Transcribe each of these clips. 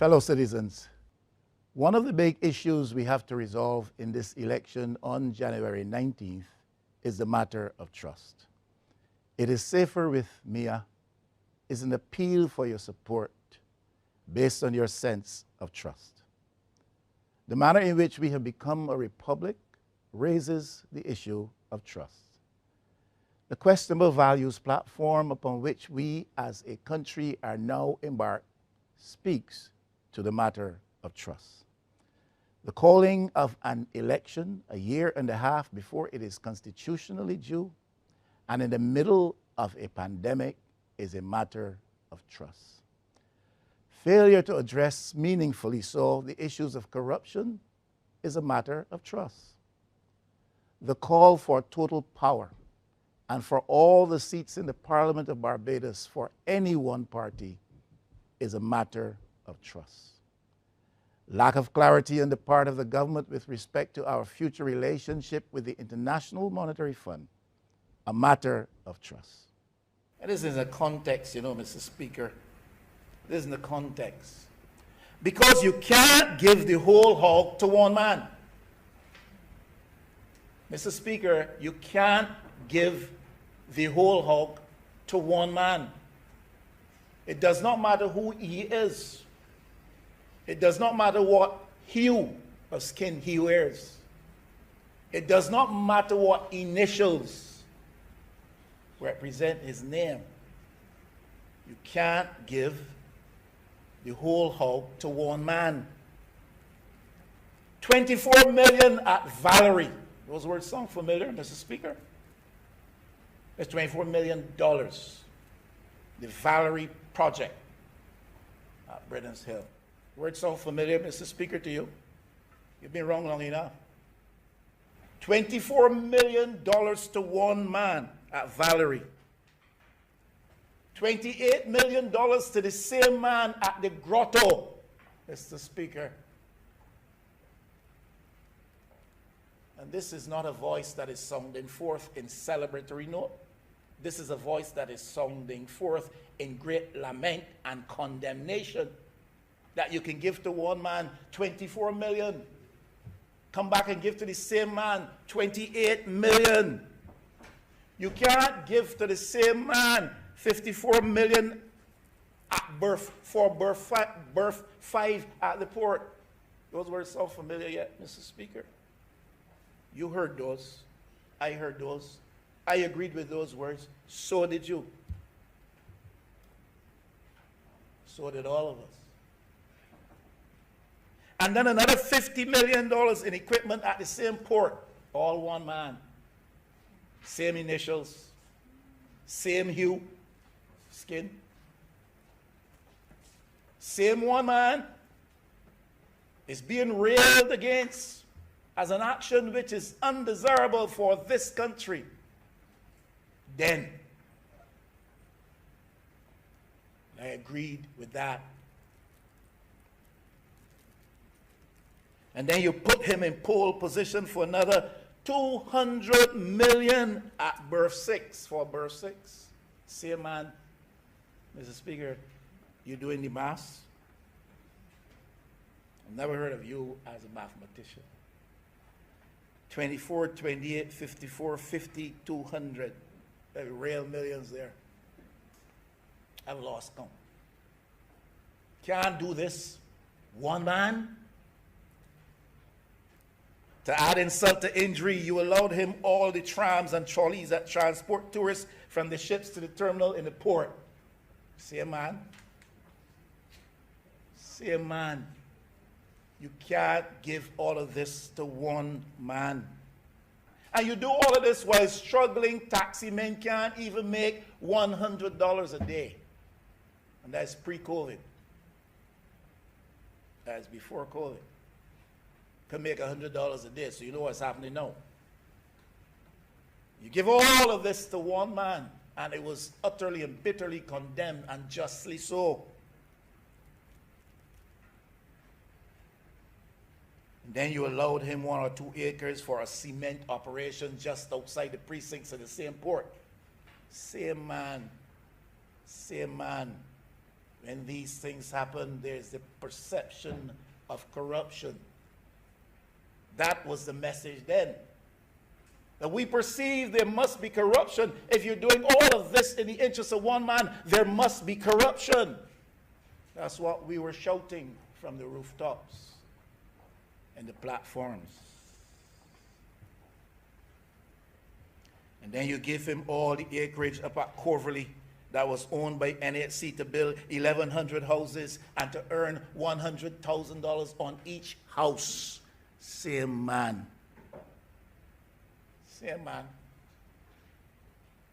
Fellow citizens, one of the big issues we have to resolve in this election on January 19th is the matter of trust. It is safer with Mia is an appeal for your support based on your sense of trust. The manner in which we have become a republic raises the issue of trust. The questionable values platform upon which we as a country are now embarked speaks to the matter of trust. The calling of an election a year and a half before it is constitutionally due and in the middle of a pandemic is a matter of trust. Failure to address meaningfully so the issues of corruption is a matter of trust. The call for total power and for all the seats in the Parliament of Barbados for any one party is a matter of trust. Lack of clarity on the part of the government with respect to our future relationship with the International Monetary Fund, a matter of trust. And this is a context, Mr. Speaker. This is in the context. Because you can't give the whole hog to one man. Mr. Speaker, you can't give the whole hog to one man. It does not matter who he is. It does not matter what hue of skin he wears. It does not matter what initials represent his name. You can't give the whole hog to one man. 24 million at Valerie. Those words sound familiar, Mr. Speaker? It's $24 million. The Valerie project at Britton's Hill. Words sound familiar, Mr. Speaker, to you? You've been wrong long enough. $24 million to one man at Valerie. $28 million to the same man at the Grotto, Mr. Speaker. And this is not a voice that is sounding forth in celebratory note. This is a voice that is sounding forth in great lament and condemnation that you can give to one man 24 million. Come back and give to the same man 28 million. You can't give to the same man 54 million at birth, birth 5 at the port. Those words sound familiar yet, Mr. Speaker? You heard those. I heard those. I agreed with those words. So did you. So did all of us. And then another $50 million in equipment at the same port. All one man. Same initials. Same hue. Skin. Same one man is being railed against as an action which is undesirable for this country. Then I agreed with that. And then you put him in pole position for another 200 million at berth 6 for berth 6. Same man, Mr. Speaker, you doing the maths? I've never heard of you as a mathematician. 24, 28, 54, 50, 200. There are real millions there. I've lost count. Can't do this. One man. To add insult to injury, you allowed him all the trams and trolleys that transport tourists from the ships to the terminal in the port. Same man. Same man. You can't give all of this to one man. And you do all of this while struggling taxi men can't even make $100 a day. And that's pre-COVID. That's before COVID. Can make $100 a day, so you know what's happening now. You give all of this to one man, and it was utterly and bitterly condemned, and justly so. And then you allowed him 1 or 2 acres for a cement operation just outside the precincts of the same port. Same man. Same man. When these things happen, there's the perception of corruption. That was the message then. That we perceive there must be corruption. If you're doing all of this in the interest of one man, there must be corruption. That's what we were shouting from the rooftops and the platforms. And then you give him all the acreage up at Coverley that was owned by NHC to build 1,100 houses and to earn $100,000 on each house. Same man. Same man.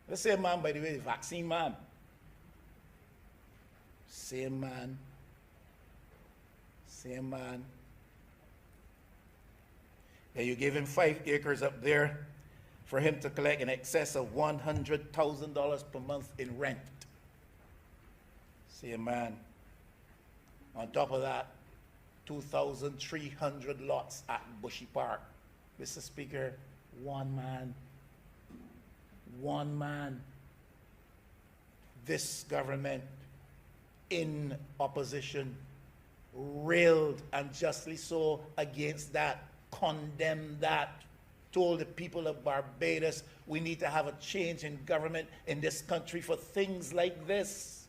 The same man, by the way, the vaccine man. Same man. Same man. And you give him 5 acres up there for him to collect in excess of $100,000 per month in rent. Same man. On top of that, 2,300 lots at Bushy Park. Mr. Speaker, one man. One man. This government, in opposition, railed, and justly so, against that, condemned that, told the people of Barbados we need to have a change in government in this country for things like this.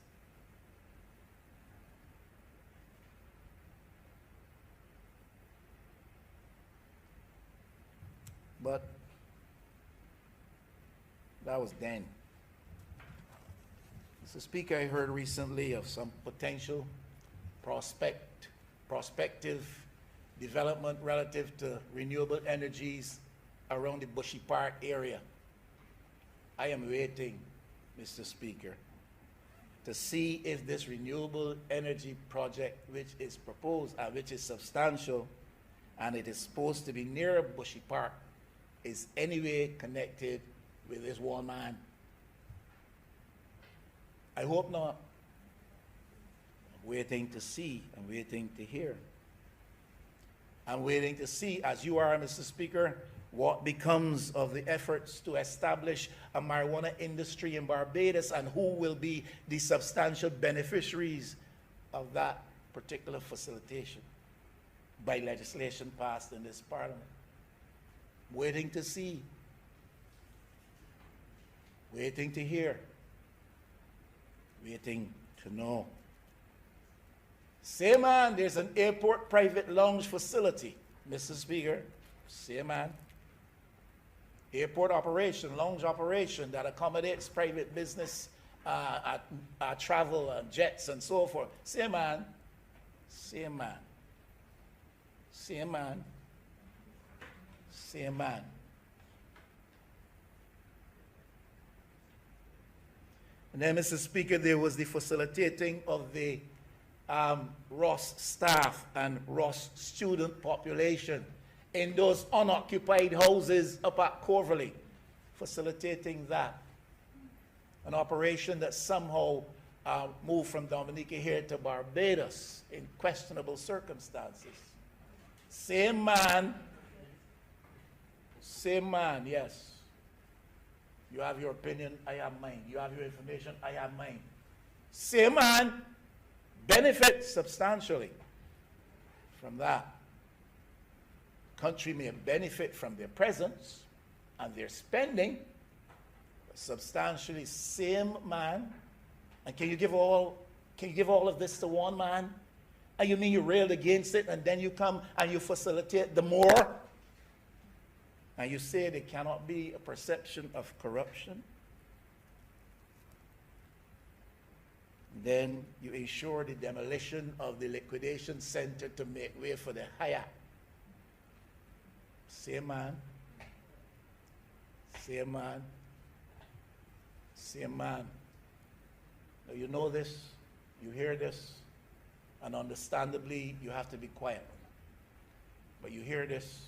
But that was then. Mr. Speaker, I heard recently of some potential prospective development relative to renewable energies around the Bushy Park area. I am waiting, Mr. Speaker, to see if this renewable energy project, which is proposed and which is substantial, and it is supposed to be near Bushy Park, is anyway connected with this one man. I hope not. I'm waiting to see, I'm waiting to hear. I'm waiting to see, as you are, Mr. Speaker, what becomes of the efforts to establish a marijuana industry in Barbados and who will be the substantial beneficiaries of that particular facilitation by legislation passed in this Parliament. Waiting to see, waiting to hear, waiting to know. Say, man, there's an airport private lounge facility, Mr. Speaker. Say, man. Airport operation, lounge operation that accommodates private business, travel, jets, and so forth. Say, man. Say, man. Say, man. Say, man. And then, Mr. Speaker, there was the facilitating of the Ross staff and Ross student population in those unoccupied houses up at Coverley, facilitating that. An operation that somehow moved from Dominica here to Barbados in questionable circumstances. Same man, yes. You have your opinion, I have mine. You have your information, I have mine. Same man, benefits substantially from that. Country may benefit from their presence and their spending, but substantially same man. And can you give all of this to one man? And you mean you railed against it and then you come and you facilitate the more? And you say there cannot be a perception of corruption? Then you ensure the demolition of the liquidation center to make way for the higher. Same man. Same man. Same man. Now you know this, you hear this, and understandably you have to be quiet. But you hear this,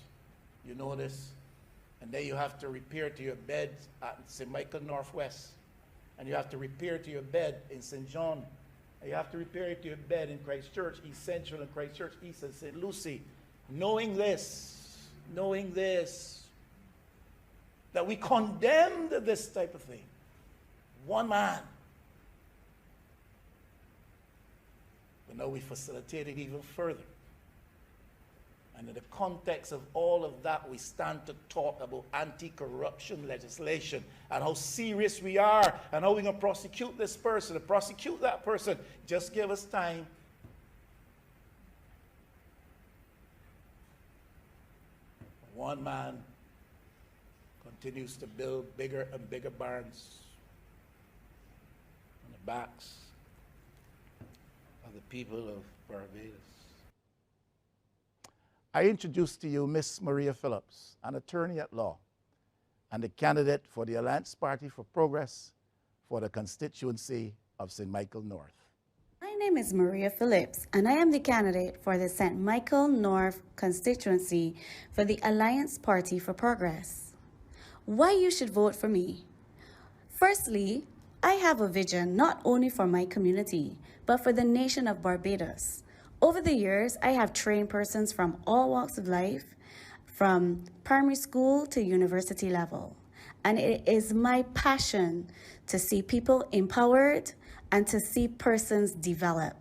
you know this, and then you have to repair to your bed at St. Michael Northwest, and you have to repair to your bed in St. John, and you have to repair to your bed in Christchurch East Central and Christchurch East and St. Lucie, knowing this, that we condemned this type of thing. One man. But now we facilitate it even further. And in the context of all of that, we stand to talk about anti-corruption legislation and how serious we are and how we're going to prosecute this person and prosecute that person. Just give us time. One man continues to build bigger and bigger barns on the backs of the people of Barbados. I introduce to you Miss Maria Phillips, an attorney at law and a candidate for the Alliance Party for Progress for the constituency of St. Michael North. My name is Maria Phillips, and I am the candidate for the St. Michael North constituency for the Alliance Party for Progress. Why you should vote for me? Firstly, I have a vision not only for my community, but for the nation of Barbados. Over the years, I have trained persons from all walks of life, from primary school to university level. And it is my passion to see people empowered and to see persons develop.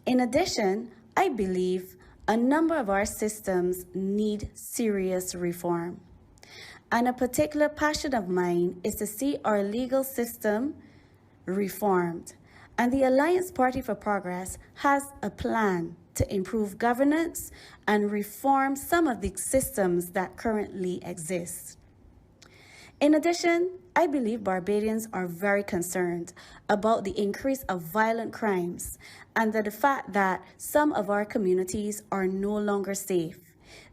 In addition, I believe a number of our systems need serious reform. And a particular passion of mine is to see our legal system reformed. And the Alliance Party for Progress has a plan to improve governance and reform some of the systems that currently exist. In addition, I believe Barbadians are very concerned about the increase of violent crimes and the fact that some of our communities are no longer safe.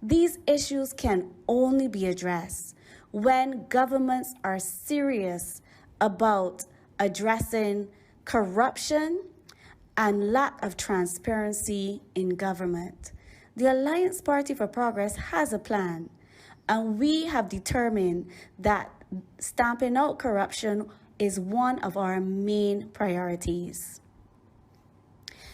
These issues can only be addressed when governments are serious about addressing corruption and lack of transparency in government. The Alliance Party for Progress has a plan, and we have determined that stamping out corruption is one of our main priorities.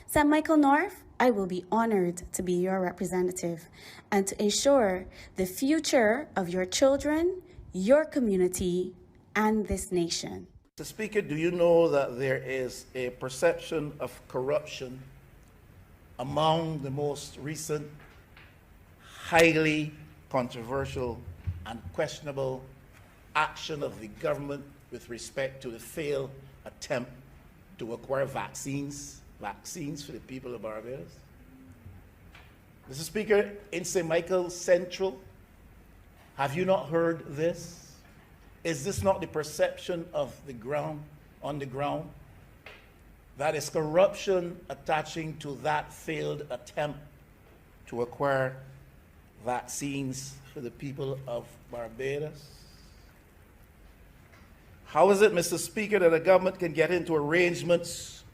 St. Michael North, I will be honored to be your representative and to ensure the future of your children, your community, and this nation. Mr. Speaker, do you know that there is a perception of corruption among the most recent, highly controversial and questionable action of the government with respect to the failed attempt to acquire vaccines for the people of Barbados? Mr. Speaker, in St. Michael Central, have you not heard this? Is this not the perception of the ground, on the ground? That is corruption attaching to that failed attempt to acquire vaccines for the people of Barbados? How is it, Mr. Speaker, that a government can get into arrangements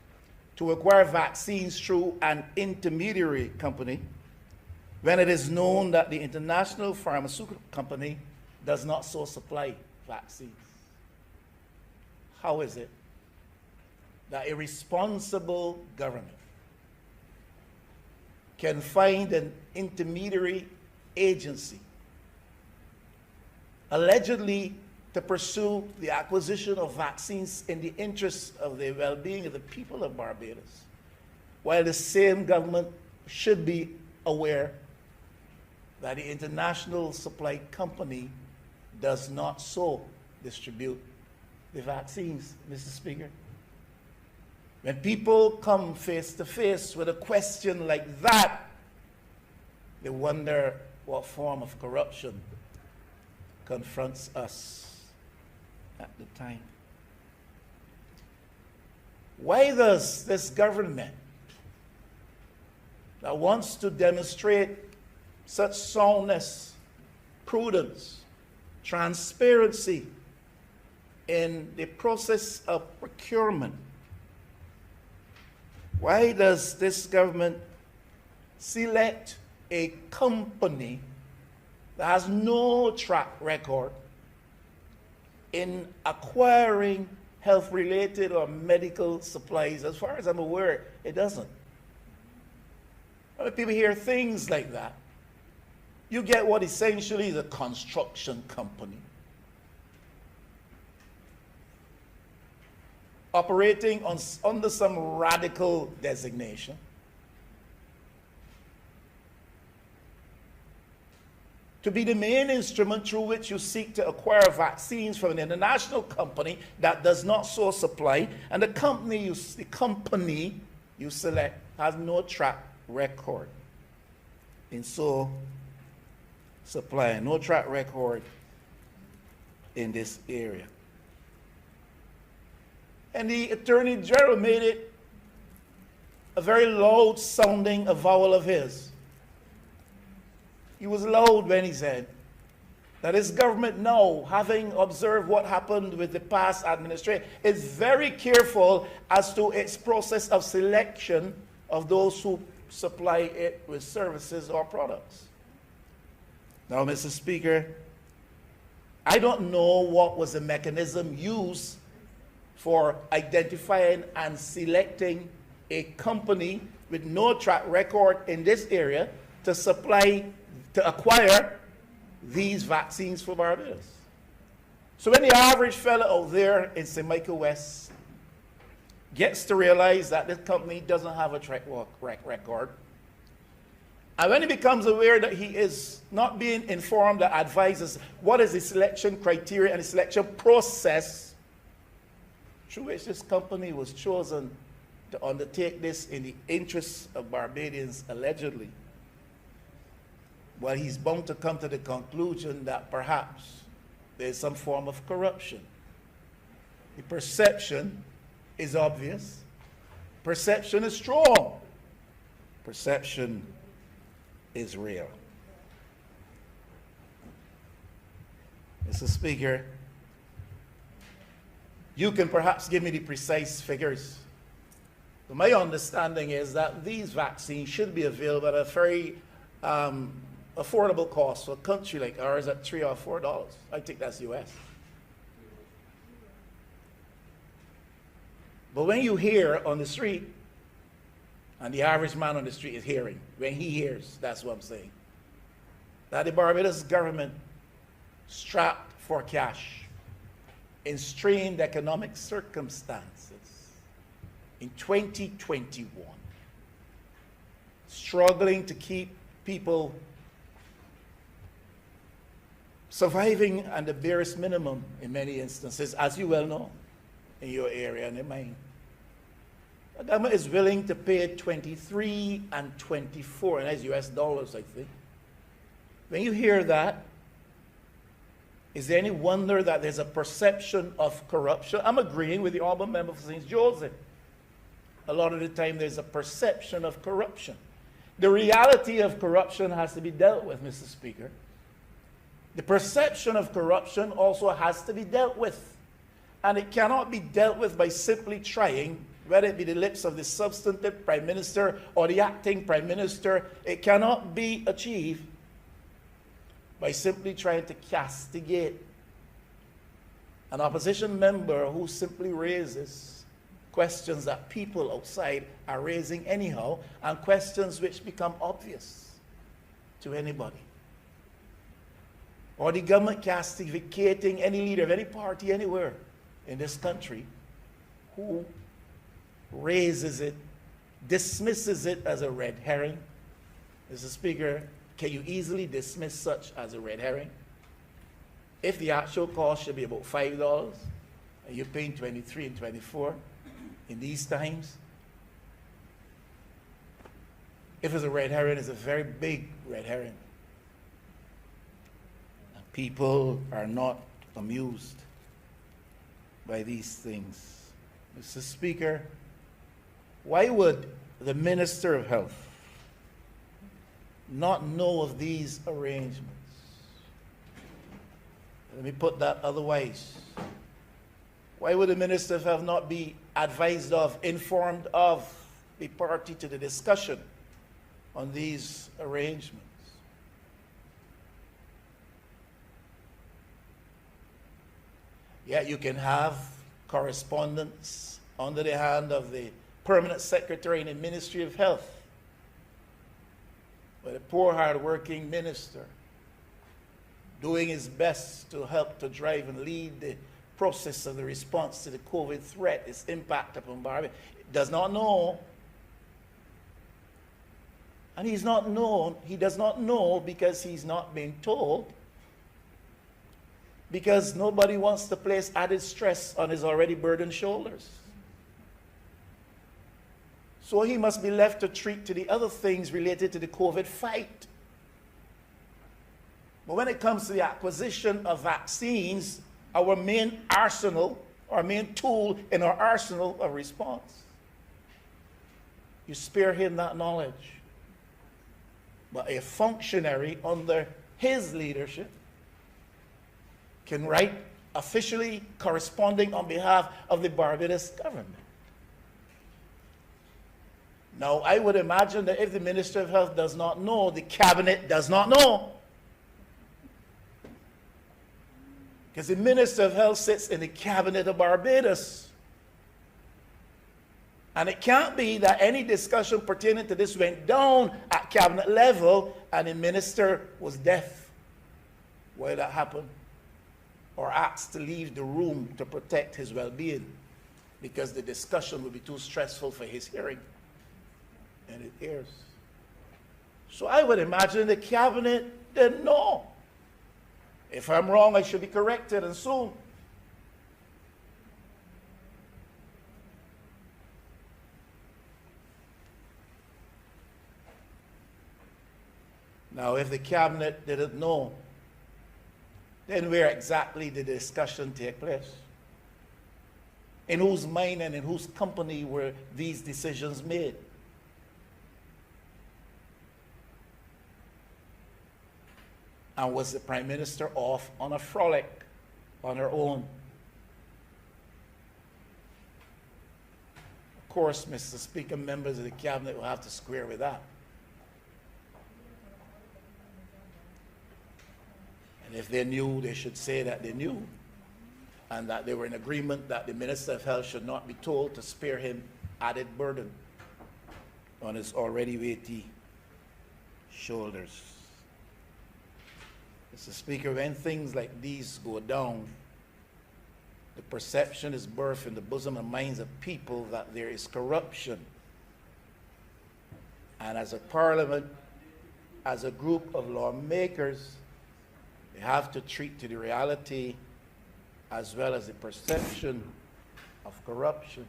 to acquire vaccines through an intermediary company when it is known that the international pharmaceutical company does not so supply vaccines? How is it that a responsible government can find an intermediary agency allegedly to pursue the acquisition of vaccines in the interest of the well-being of the people of Barbados, while the same government should be aware that the international supply company does not so distribute the vaccines, Mr. Speaker? When people come face to face with a question like that, they wonder what form of corruption confronts us at the time. Why does this government that wants to demonstrate such soundness, prudence, transparency in the process of procurement, why does this government select a company that has no track record in acquiring health-related or medical supplies? As far as I'm aware, it doesn't. When people hear things like that, you get what essentially is a construction company operating under some radical designation to be the main instrument through which you seek to acquire vaccines from an international company that does not so supply, and the company you select has no track record in so supplying, no track record in this area. And the Attorney General made it a very loud sounding avowal of his. He was loud when he said that his government now, having observed what happened with the past administration, is very careful as to its process of selection of those who supply it with services or products. Now, Mr. Speaker, I don't know what was the mechanism used for identifying and selecting a company with no track record in this area to acquire these vaccines for Barbados. So when the average fellow out there in St. Michael West gets to realize that this company doesn't have a track record, and when he becomes aware that he is not being informed or advised as what is the selection criteria and the selection process through which this company was chosen to undertake this in the interests of Barbadians, allegedly, well, he's bound to come to the conclusion that perhaps there's some form of corruption. The perception is obvious. Perception is strong. Perception is real. Mr. Speaker, you can perhaps give me the precise figures. But my understanding is that these vaccines should be available at a very affordable cost for a country like ours at $3 or $4. I think that's US. But when you hear on the street, and the average man on the street is hearing, when he hears, that's what I'm saying, that the Barbados government strapped for cash in strained economic circumstances in 2021, struggling to keep people surviving at the barest minimum in many instances, as you well know, in your area and in mine. The government is willing to pay 23 and 24, and that's US dollars, I think. When you hear that, is there any wonder that there's a perception of corruption? I'm agreeing with the honorable member for St. Joseph. A lot of the time there's a perception of corruption. The reality of corruption has to be dealt with, Mr. Speaker. The perception of corruption also has to be dealt with. And it cannot be dealt with by simply trying, whether it be the lips of the substantive Prime Minister or the acting Prime Minister, it cannot be achieved by simply trying to castigate an opposition member who simply raises questions that people outside are raising anyhow, and questions which become obvious to anybody. Or the government castigating any leader of any party anywhere in this country who raises it, dismisses it as a red herring. Mr. Speaker, can you easily dismiss such as a red herring? If the actual cost should be about $5 and you're paying 23 and 24 in these times, if it's a red herring, it's a very big red herring. And people are not amused by these things. Mr. Speaker, why would the Minister of Health not know of these arrangements? Let me put that otherwise. Why would the Minister of Health not be advised of, informed of, be party to the discussion on these arrangements? Yet you can have correspondence under the hand of the Permanent Secretary in the Ministry of Health, with a poor, hard-working minister doing his best to help to drive and lead the process of the response to the COVID threat, its impact upon Barbados, does not know And he's not known, he does not know because he's not being told. Because nobody wants to place added stress on his already burdened shoulders. So he must be left to treat to the other things related to the COVID fight. But when it comes to the acquisition of vaccines, our main arsenal, our main tool in our arsenal of response, you spare him that knowledge. But a functionary under his leadership can write officially corresponding on behalf of the Barbados government. Now, I would imagine that if the Minister of Health does not know, the cabinet does not know. Because the Minister of Health sits in the cabinet of Barbados. And it can't be that any discussion pertaining to this went down at cabinet level and the minister was deaf while that happened, or asked to leave the room to protect his well-being because the discussion would be too stressful for his hearing and his ears. So I would imagine the cabinet didn't know. If I'm wrong, I should be corrected, and soon. Now, if the cabinet didn't know, then where exactly did the discussion take place? In whose mind and in whose company were these decisions made? And was the Prime Minister off on a frolic on her own? Of course, Mr. Speaker, members of the cabinet will have to square with that. And if they knew, they should say that they knew, and that they were in agreement that the Minister of Health should not be told to spare him added burden on his already weighty shoulders. Mr. Speaker, when things like these go down, the perception is birthed in the bosom and minds of people that there is corruption. And as a parliament, as a group of lawmakers, they have to treat to the reality as well as the perception of corruption.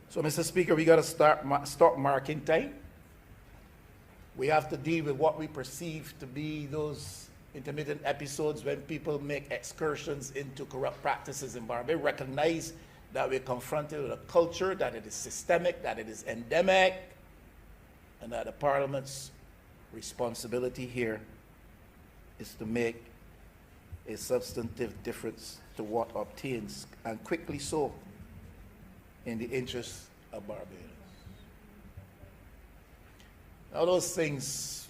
So, Mr. Speaker, we got to stop marking time. We have to deal with what we perceive to be those intermittent episodes when people make excursions into corrupt practices in Barbados. Recognize that we're confronted with a culture, that it is systemic, that it is endemic, and that the Parliament's responsibility here is to make a substantive difference to what obtains, and quickly so, in the interests of Barbados. Now those things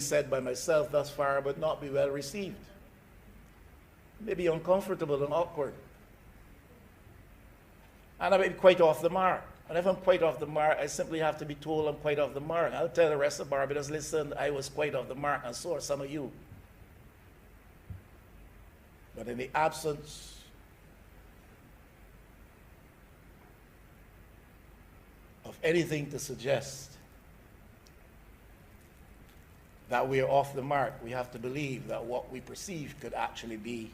said by myself thus far would not be well received. Maybe uncomfortable and awkward. And I've been quite off the mark. And if I'm quite off the mark, I simply have to be told I'm quite off the mark. I'll tell the rest of Barbados, listen, I was quite off the mark, and so are some of you. But in the absence of anything to suggest that we are off the mark, we have to believe that what we perceive could actually be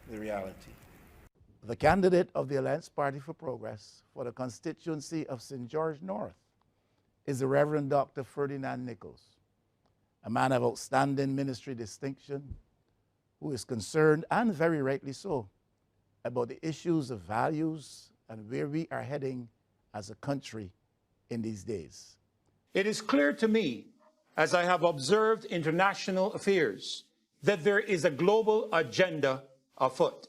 the reality. The candidate of the Alliance Party for Progress for the constituency of St. George North is the Reverend Dr. Ferdinand Nichols, a man of outstanding ministry distinction who is concerned, and very rightly so, about the issues of values and where we are heading as a country in these days. It is clear to me, as I have observed international affairs, that there is a global agenda afoot.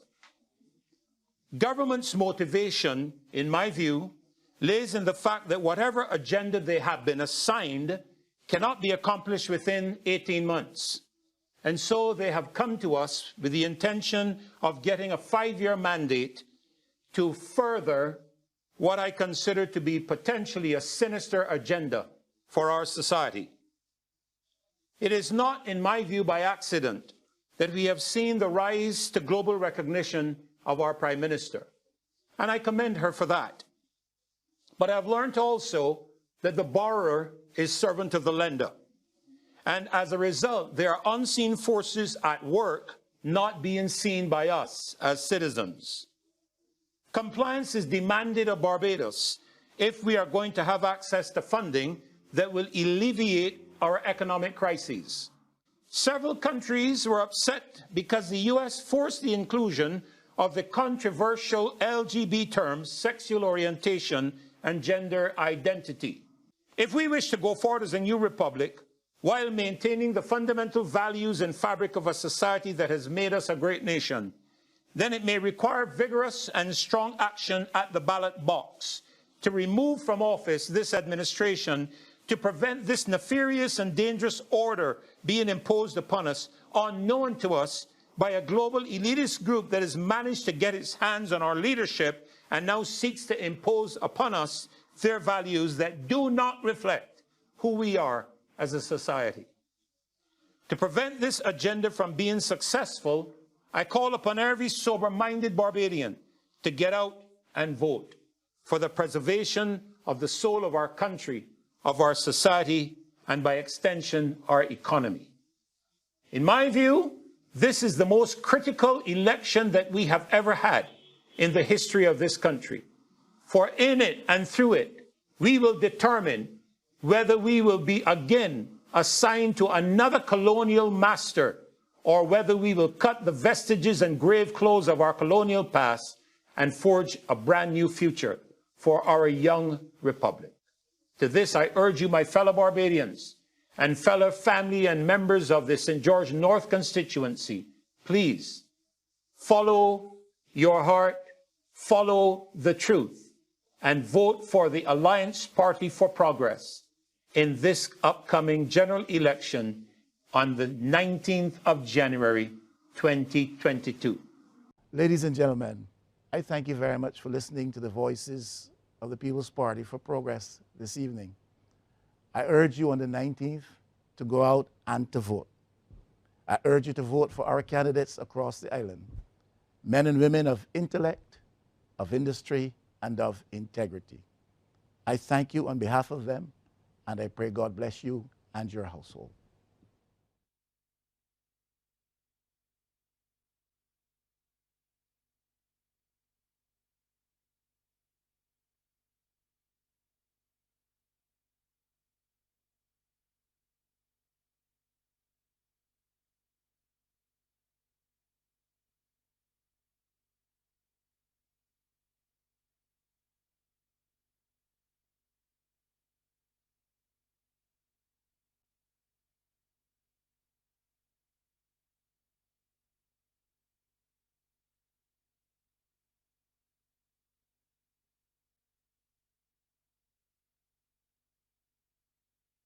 Government's motivation, in my view, lays in the fact that whatever agenda they have been assigned cannot be accomplished within 18 months. And so they have come to us with the intention of getting a 5-year mandate to further what I consider to be potentially a sinister agenda for our society. It is not, in my view, by accident that we have seen the rise to global recognition of our Prime Minister, and I commend her for that. But I've learned also that the borrower is servant of the lender. And as a result, there are unseen forces at work not being seen by us as citizens. Compliance is demanded of Barbados if we are going to have access to funding that will alleviate our economic crises. Several countries were upset because the US forced the inclusion of the controversial LGB terms, sexual orientation and gender identity. If we wish to go forward as a new republic, while maintaining the fundamental values and fabric of a society that has made us a great nation, then it may require vigorous and strong action at the ballot box to remove from office this administration to prevent this nefarious and dangerous order being imposed upon us, unknown to us, by a global elitist group that has managed to get its hands on our leadership and now seeks to impose upon us their values that do not reflect who we are as a society. To prevent this agenda from being successful, I call upon every sober-minded Barbadian to get out and vote for the preservation of the soul of our country, of our society, and by extension, our economy. In my view, this is the most critical election that we have ever had in the history of this country. For in it and through it, we will determine whether we will be again assigned to another colonial master, or whether we will cut the vestiges and grave clothes of our colonial past and forge a brand new future for our young republic. To this, I urge you, my fellow Barbadians and fellow family and members of the St. George North constituency, please follow your heart, follow the truth, and vote for the Alliance Party for Progress in this upcoming general election on the 19th of January, 2022. Ladies and gentlemen, I thank you very much for listening to the voices of the People's Party for Progress this evening. I urge you on the 19th to go out and to vote. I urge you to vote for our candidates across the island, men and women of intellect, of industry, and of integrity. I thank you on behalf of them, and I pray God bless you and your household.